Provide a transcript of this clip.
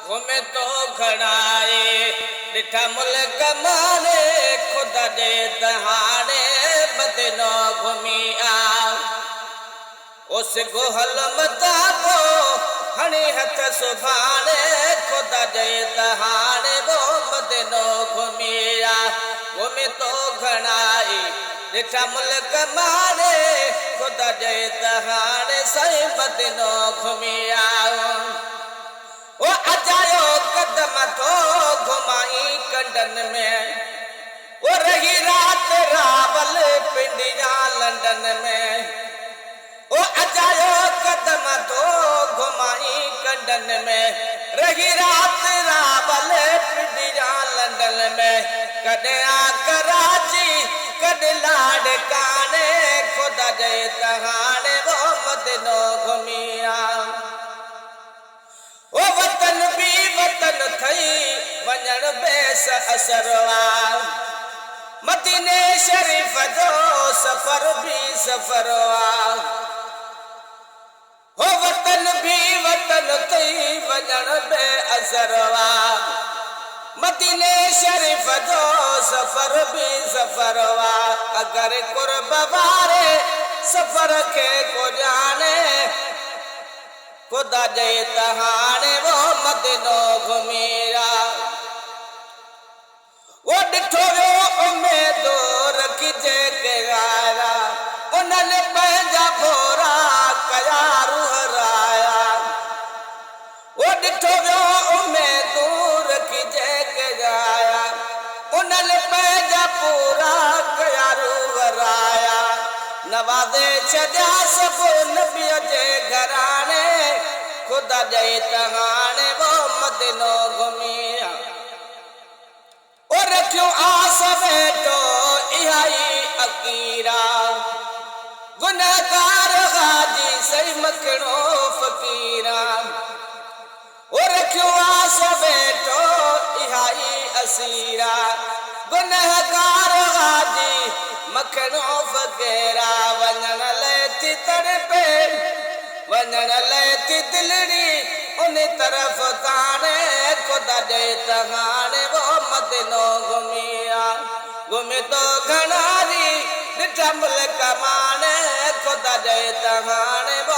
घुमे तो घड़ाए ॾिठा मुल्क माने ख़ुदा जे दहाड़े बदिनो घुमी आ उस गोहल मताबो हणी हथ सुभाणे ख़ुदा जे दहाड़े वो बदिनो घुमी आ घुमे तो घड़ाए ॾिठा मुल्क माने ख़ुदा जे दहाड़े साईं बदिनो घुमी आ ओ अजायो कदम थो घुमाई कंडन में ओ रही रात रावल पिंडिया लंडन में ओ अजायो कदम थो घुमाई कंडन में रही रात रावल पिंडिया लंडन में कॾहिं आ कराची कॾहिं लाड काने ख़ुदा जे दहाड़े वो मदीनो घुमी आ ओ वतन भी वतन थई वञण बेस असरवा मदीने शरीफ जो सफ़र भी सफ़रवा ओ वतन भी वतन थई वञण बे असरवा मदीने शरीफ जो सफ़र भी सफ़रवा अगर कुर्ब वारे सफ़र के को जाने ख़ुदा जे दहाड़े वो मदीनो घुमी आ वो ॾिठो वियो उमेदो रखिजे केरा उन्हनि पंहिंजा भोरा कया रुहराया वो ॾिठो वियो उमेदो रखिजे केरा उन्हनि पंहिंजा पूरा कया रुहराया नवाज़े छॾिया सभु नबीअ जे घराणे ख़ुदा जे दहाड़े वो मदीनो घुमी आ ओ रखियो आस वेठो इहा ई अकीरा गुनहगार हाजी सही मखणो फ़कीरा ओ रखियो आस वेठो इहा ई असीरा गुनहगार हाजी मखणो फ़कीरा वञण लाइ थी तड़पे वञण लाइ थी दिलड़ी उन तरफ़ ताणे ख़ुदा जे दहाड़े वो मदीनो घुमी आ घुमे तो घणारी ॾिठा मुल्क माने ख़ुदा जे दहाड़े वो